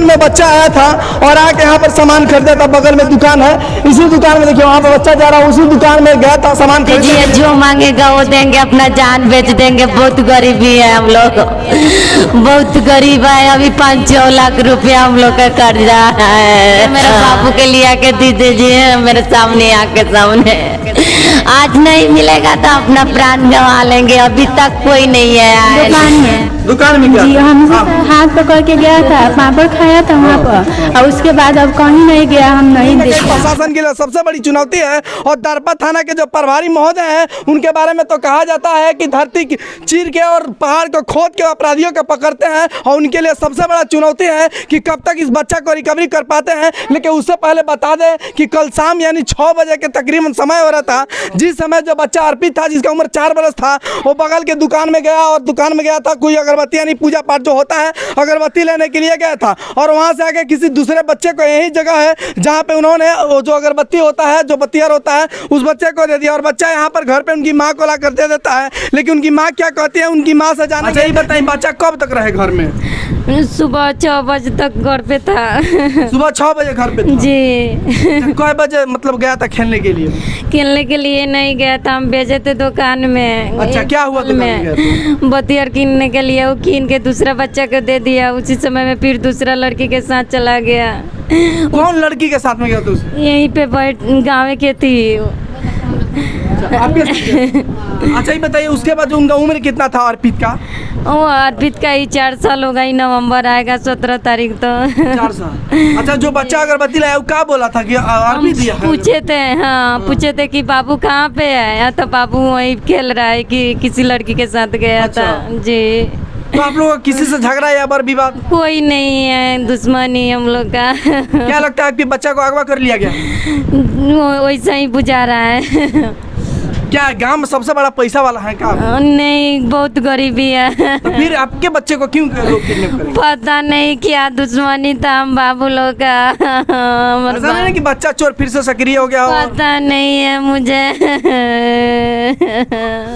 दुकान में बच्चा आया था और आके यहाँ पर सामान खरीदा था। बगल में दुकान है, इसी दुकान में देखिए वहाँ पर बच्चा जा रहा है, उसी दुकान में गया था सामान खरीदने। जो मांगेगा वो देंगे, अपना जान बेच देंगे। बहुत गरीबी है हम लोग, बहुत गरीब है। अभी 5-6 लाख रुपया हम लोग का कर्जा है। मेरे बाबू के लिए आके दे दीजिए, मेरे सामने आके सामने। आज नहीं मिलेगा तो अपना प्राण गंवा लेंगे। अभी तक कोई नहीं है दुकान में क्या जी हम हाथ पकड़ के गया था, पापड़ खाया था वहाँ पर, और उसके बाद अब कहीं नहीं गया, हम नहीं देखा। प्रशासन के लिए सबसे बड़ी चुनौती है। और दरपा थाना के जो प्रभारी महोदय हैं उनके बारे में तो कहा जाता है कि धरती चीर के और पहाड़ को खोद के अपराधियों को पकड़ते हैं, और उनके लिए सबसे बड़ा चुनौती है कि कब तक इस बच्चा को रिकवरी कर पाते हैं। लेकिन उससे पहले बता दें कि कल शाम यानी 6 बजे के तकरीबन समय हो रहा था, जिस समय जो बच्चा अर्पित था जिसका उम्र 4 बरस था, वो बगल के दुकान में गया और दुकान में गया था कोई अगरबत्ती यानी पूजा पाठ जो होता है अगरबत्ती लेने के लिए गया था, और वहाँ से आके किसी दूसरे बच्चे को, यही जगह है जहाँ पे उन्होंने जो अगरबत्ती होता है जो बत्तियार होता है उस बच्चे को दे दिया, और बच्चा यहाँ पर घर पे उनकी माँ को ला कर दे देता है। लेकिन उनकी माँ क्या कहती है, उनकी माँ से जाने के लिए बताइए बच्चा कब तक रहे घर में? सुबह 6 बजे तक घर पे था। सुबह 6 बजे घर पे था? जी। कै बजे मतलब गया था खेलने के लिए? खेलने के लिए नहीं गया था, हम भेजे थे दुकान में। अच्छा, क्या हुआ दुकान में गया था? बतियार कीनने के लिए, वो कीन के दूसरा बच्चा को दे दिया। उसी समय में फिर दूसरा लड़की के साथ चला गया। कौन लड़की के साथ में गया था? यहीं पे बैठ गाँव के थी। अच्छा, ये बताइए उसके बाद उनका उम्र कितना था अर्पित का? वो अर्पित का ही 4 साल होगा, ही नवंबर आएगा 17 तारीख तो। 4 साल। अच्छा, जो बच्चा अगरबत्ती लाया वो क्या बोला था कि अर्पित दिया है? पूछे थे, हाँ पूछे थे कि बाबू कहाँ पे है, या तो बाबू वहीं खेल रहा है कि किसी लड़की के साथ गया था। जी। तो आप लोग किसी से झगड़ा या बर विवाद? कोई नहीं है, दुश्मनी हम लोग का। क्या लगता है कि बच्चा को अगवा कर लिया गया? वैसा ही बुझा रहा है। क्या गांव में सबसे बड़ा पैसा वाला है क्या? नहीं, बहुत गरीबी है। तो फिर आपके बच्चे को क्यों लोग किडनैप करेंगे? पता नहीं क्या दुश्मनी था हम बाबू लोग का। ऐसा नहीं कि बच्चा चोर फिर से सक्रिय हो गया हो? पता नहीं है मुझे।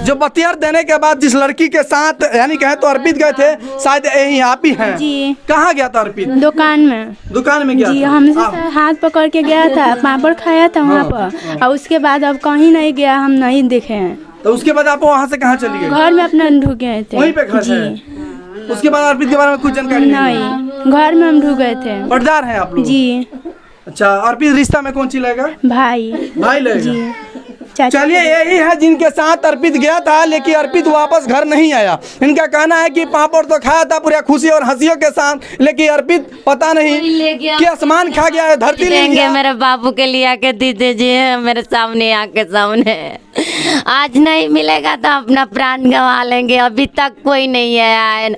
जो बतियार देने के बाद जिस लड़की के साथ यानी कहें तो अर्पित गए थे, शायद यही आप ही हैं। जी। कहाँ गया था अर्पित? दुकान में। दुकान में गया जी था? हमसे हाथ पकड़ के गया था, पापड़ खाया था वहाँ पर, और उसके बाद अब कहीं नहीं गया, हम नहीं देखे हैं। तो उसके बाद आप वहाँ से कहाँ चली गई? घर में अपना ढुक गए थे। वहीं पे घर जी। है? उसके बाद अर्पित के बारे में कुछ जानकारी नहीं, घर में हम ढुक गए थे। पटदार हैं आप लोग? जी। अच्छा, अर्पित रिश्ता में कौन सी लगेगा? भाई लगेगा? जी। चलिए, यही है जिनके साथ अर्पित गया था, लेकिन अर्पित वापस घर नहीं आया। इनका कहना है कि पापड़ तो खाया था पूरे खुशी और हंसियों के साथ, लेकिन अर्पित पता नहीं कि आसमान खा गया है, धरती ले गया। मेरे बाबू के लिए आके दे दीजिए, मेरे सामने आके सामने। आज नहीं मिलेगा तो अपना प्राण गंवा लेंगे। अभी तक कोई नहीं है,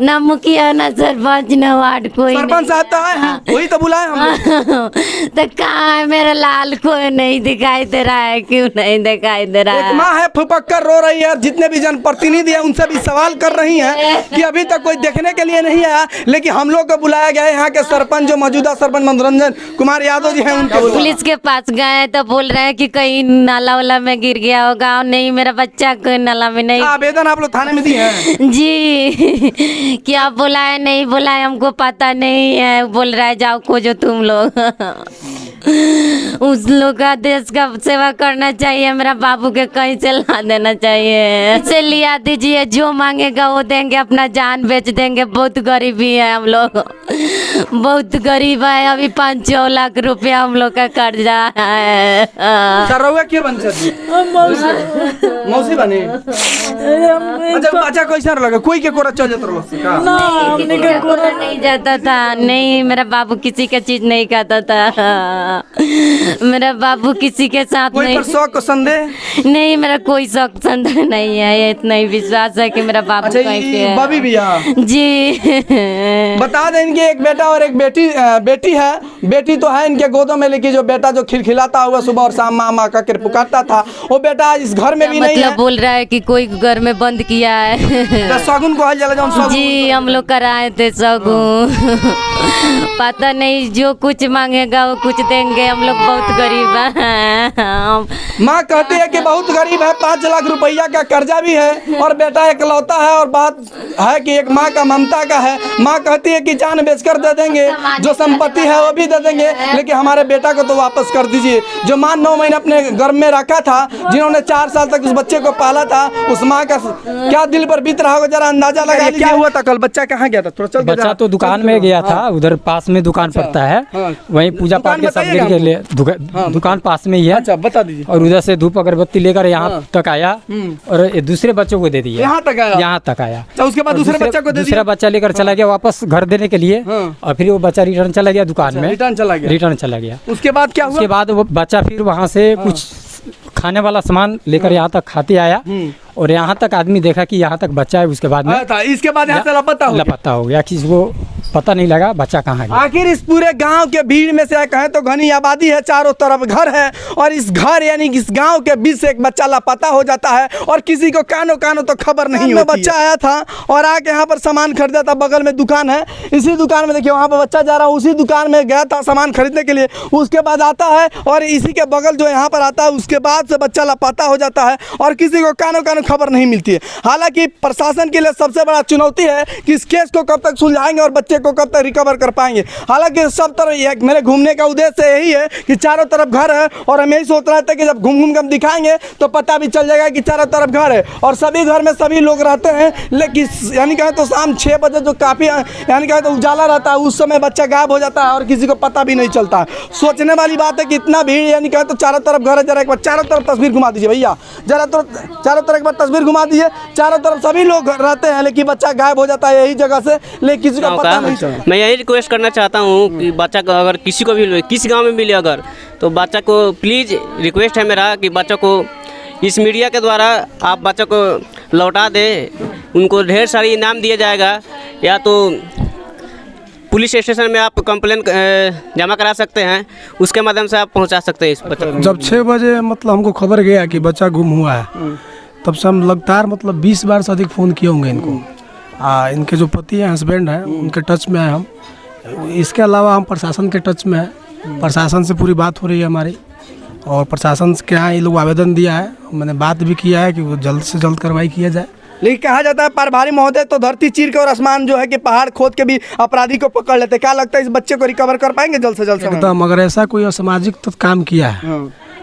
न मुखिया न सरपंच न वार्ड कोई। सरपंच साहब तो आए हैं, वही तो बुलाए हम लोग। तो कहाँ है मेरा लाल? कोई नहीं दिखाई दे रहा है, क्यों नहीं दिखाई दे रहा है? एक माँ है फुपक कर रो रही है, जितने भी जनप्रतिनिधि हैं उनसे भी सवाल कर रही हैं कि अभी तक कोई देखने के लिए नहीं आया। लेकिन हम लोग को बुलाया गया है, यहाँ के सरपंच जो मौजूदा सरपंच मनोरंजन कुमार यादव जी हैं उनको। पुलिस के पास गए तो बोल रहे हैं कि कहीं नाला वाला में गिर गया होगा। नहीं, मेरा बच्चा कोई नाला में नहीं। आवेदन आप लोग थाने में दिए हैं? जी। क्या बोला है नहीं बोला है हमको पता नहीं है। बोल रहा है जाओ खोजो तुम लोग। उस लोग का देश का सेवा करना चाहिए, मेरा बाबू के कहीं से ला देना चाहिए। इसे लिया दीजिए, जो मांगेगा वो देंगे, अपना जान बेच देंगे। बहुत गरीबी है हम लोग, बहुत गरीब है। अभी 5-6 लाख रुपया हम लोग का कर्जा है। क्या बन सकती? मौसी बने? अच्छा, अच्छा कैसा लगा? कोई के कोरा चल जाता ना? हमने के कोरा नहीं जाता था। नहीं, मेरा बाबू किसी का चीज नहीं खाता था। मेरा बाबू किसी के साथ कोई नहीं। पर शौक संदेह नहीं, मेरा कोई शौक संदेह नहीं है। ये इतना ही विश्वास है कि मेरा बाबू अच्छा, कहीं पे है। बबी भैया जी। बता दें इनके एक बेटा और एक बेटी है। बेटी तो है इनके गोदों में, लेकिन जो बेटा जो खिलखिलाता हुआ सुबह और शाम माँ माँ का पुकारता था, वो बेटा इस घर में भी नहीं है। मतलब बोल रहा है कि कोई घर में बंद किया है। शगुन को हल जला जी, हम लोग कराए थे शगुन। पता नहीं, जो कुछ मांगेगा वो कुछ दे देंगे, हम लोग बहुत गरीब हैं। माँ कहती है कि बहुत गरीब है, 5 लाख रुपया का कर्जा भी है और बेटा एकलौता है, और बात है कि एक माँ का ममता का है। माँ कहती है कि जान बेचकर दे देंगे, जो संपत्ति है वो भी दे देंगे, लेकिन हमारे बेटा को तो वापस कर दीजिए। जो माँ 9 महीने अपने घर में रखा था, जिन्होंने 4 साल तक उस बच्चे को पाला था, उस माँ का क्या दिल पर बीत रहा होगा, जरा अंदाजा लगा लीजिए। क्या हुआ था कल? बच्चा कहाँ गया था? थोड़ा चल के बच्चा तो दुकान में गया था, उधर पास में दुकान पड़ता है, वहीं पूजा पाठ के सामग्री के लिए दुकान पास में ही है। अच्छा बता दीजिए। और उधर से धूप अगरबत्ती लेकर यहाँ तक आया और ये दूसरे बच्चों को दे दिया। यहाँ तक आया? यहाँ तक आया। तो उसके बाद दूसरे बच्चा को दे दिया? दूसरा बच्चा लेकर चला गया वापस घर देने के लिए, और फिर वो बच्चा रिटर्न चला गया दुकान में। रिटर्न चला गया। उसके बाद क्या हुआ? उसके बाद वो बच्चा फिर वहाँ से कुछ खाने वाला सामान लेकर यहाँ तक खाते आया, और यहाँ तक आदमी देखा कि यहाँ तक बच्चा है। उसके बाद में इसके बाद यहाँ से लापता हो गया, किसी को पता नहीं लगा बच्चा कहाँ गया। आखिर इस पूरे गांव के भीड़ में से कहें तो घनी आबादी है, चारों तरफ घर है, और इस घर यानी इस गांव के बीच से एक बच्चा लापता हो जाता है और किसी को कानो तो खबर नहीं होती। बच्चा आया था और आके यहाँ पर सामान खरीदा था, बगल में दुकान है, इसी दुकान में देखिए वहाँ पर बच्चा जा रहा है, उसी दुकान में गया था सामान खरीदने के लिए। उसके बाद आता है और इसी के बगल जो यहाँ पर आता है, उसके बाद से बच्चा लापता हो जाता है और किसी को कानो खबर नहीं मिलती है। हालांकि प्रशासन के लिए सबसे बड़ा चुनौती है कि इस केस को कब तक सुलझाएंगे और बच्चे को कब तक रिकवर कर पाएंगे। हालांकि सब तरफ मेरे घूमने का उद्देश्य यही है कि चारों तरफ घर है, और हम यही सोच रहे थे कि जब घूम के हम दिखाएंगे तो पता भी चल जाएगा कि चारों तरफ घर है और सभी घर में सभी लोग रहते हैं। लेकिन यानी कहें तो शाम 6 बजे जो काफ़ी यानी कहें तो उजाला रहता है, उस समय बच्चा गायब हो जाता है और किसी को पता भी नहीं चलता है। सोचने वाली बात है कि इतना भीड़, यानी कहें तो चारों तरफ घर है। जरा एक बार चारों तरफ तस्वीर घुमा दीजिए भैया, जरा तो चारों तरफ एक बार तस्वीर घुमा दीजिए। चारों तरफ सभी लोग रहते हैं, लेकिन बच्चा गायब हो जाता है यही जगह से, लेकिन किसी को पता नहीं चलता। मैं यही रिक्वेस्ट करना चाहता हूँ कि बच्चा को अगर किसी को भी किसी गांव में मिले अगर, तो बच्चा को प्लीज़ रिक्वेस्ट है मेरा कि बच्चा को इस मीडिया के द्वारा आप बच्चा को लौटा दें। उनको ढेर सारी इनाम दिया जाएगा, या तो पुलिस स्टेशन में आप कंप्लेन जमा करा सकते हैं, उसके माध्यम से आप पहुंचा सकते हैं इस बच्चे को। जब 6 बजे मतलब हमको खबर गया कि बच्चा गुम हुआ है, तब से हम लगातार मतलब 20 बार से अधिक फ़ोन किए होंगे इनको। इनके जो पति हैं, हस्बैंड हैं, उनके टच में हैं हम। इसके अलावा हम प्रशासन के टच में हैं, प्रशासन से पूरी बात हो रही है हमारी, और प्रशासन के यहाँ ये लोग आवेदन दिया है, मैंने बात भी किया है कि वो जल्द से जल्द कार्रवाई किया जाए। लेकिन कहा जाता है प्रभारी महोदय तो धरती चीर के और आसमान जो है कि पहाड़ खोद के भी अपराधी को पकड़ लेते। क्या लगता है इस बच्चे को रिकवर कर पाएंगे जल्द से जल्द? एकदम। अगर ऐसा कोई असामाजिक काम किया है,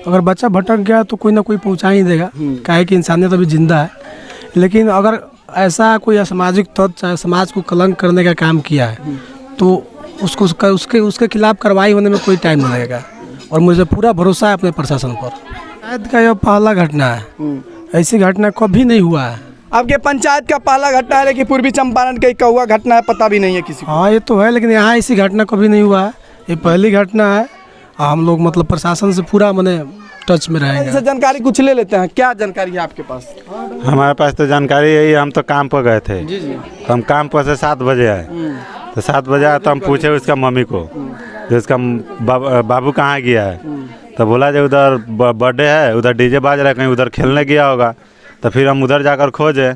अगर बच्चा भटक गया तो कोई ना कोई पहुँचा ही देगा, काहे कि इंसानियत अभी जिंदा है। लेकिन अगर ऐसा कोई असामाजिक तत्व चाहे समाज को कलंक करने का काम किया है, तो उसके खिलाफ कार्रवाई होने में कोई टाइम नहीं लगेगा, और मुझे पूरा भरोसा है अपने प्रशासन पर। शायद का यह पहला घटना है, ऐसी घटना कभी नहीं हुआ है। आपके पंचायत का पहला घटना है, लेकिन पूर्वी चंपारण का एक हुआ घटना है, पता भी नहीं है किसी को। हाँ ये तो है, लेकिन यहाँ ऐसी घटना कभी नहीं हुआ है, ये पहली घटना है। हम लोग मतलब प्रशासन से पूरा मैंने टच में रहेंगे। इससे जानकारी कुछ ले लेते हैं, क्या जानकारी है आपके पास? हमारे पास तो जानकारी यही, हम तो काम पर गए थे। जी जी। तो हम काम पर से 7 बजे आए, तो 7 बजे आए तो हम पूछे उसका मम्मी को, जो उसका बाबू कहाँ गया है, तो बोला जो उधर बर्थडे है, उधर डीजे बाज रहा है, कहीं उधर खेलने गया होगा। तो फिर हम उधर जाकर खोजे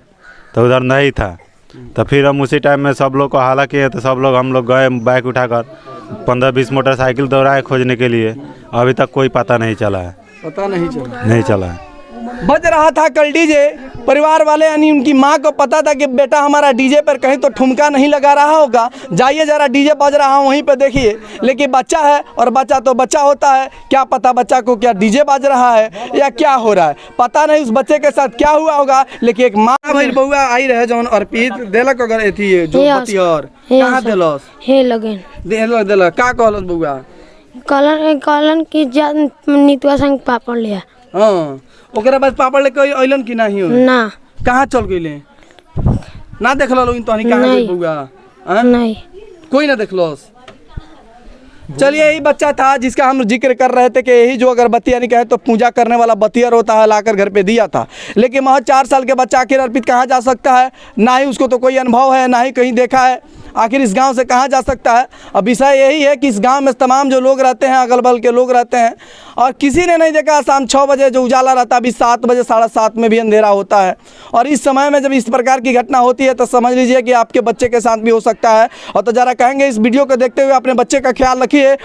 तो उधर नहीं था। तो फिर हम उसी टाइम में सब लोग को हाला किए, तो सब लोग हम लोग गए बाइक उठाकर, 15-20 मोटरसाइकिल दौड़ाए खोजने के लिए। अभी तक कोई पता नहीं चला है, पता नहीं चला है। बज रहा था कल डीजे। परिवार वाले यानी उनकी माँ को पता था कि बेटा हमारा डीजे पर कहीं तो ठुमका नहीं लगा रहा होगा, जाइए जरा डीजे बज रहा है वहीं पे देखिए। लेकिन बच्चा है और बच्चा तो बच्चा होता है, क्या पता बच्चा को क्या डीजे बज रहा है या क्या हो रहा है, पता नहीं उस बच्चे के साथ क्या हुआ होगा। लेकिन एक माँ भाई बहुआ आई रहे जौन अर्पित देलक अगर एथी जो पति और कहाँ देलस हे लगन देलक का कहलस बहुआ कलन की नीतुआ संग पापड़ लिया। हाँ, ओकरा बाद पापड़ लेके अइलन कि नहीं हो? ना। कहाँ चल गइले? ना देखल लोग तहनी कहाँ गइल बउआ? नहीं, कोई ना देखलोस। चलिए यही बच्चा था जिसका हम जिक्र कर रहे थे कि यही जो अगरबत्ती यानी कहे तो पूजा करने वाला बतियर होता है, लाकर घर पे दिया था। लेकिन महज 4 साल के बच्चा आखिर अर्पित कहाँ जा सकता है? ना ही उसको तो कोई अनुभव है, ना ही कहीं देखा है, आखिर इस गांव से कहाँ जा सकता है। अब विषय यही है कि इस गांव में तमाम जो लोग रहते हैं, अगल बगल के लोग रहते हैं, और किसी ने नहीं देखा। शाम 6 बजे जो उजाला रहता है, अभी 7 बजे 7:30 में भी अंधेरा होता है। और इस समय में जब इस प्रकार की घटना होती है तो समझ लीजिए कि आपके बच्चे के साथ भी हो सकता है। और तो ज़रा कहेंगे इस वीडियो को देखते हुए अपने बच्चे का ख्याल रखिए।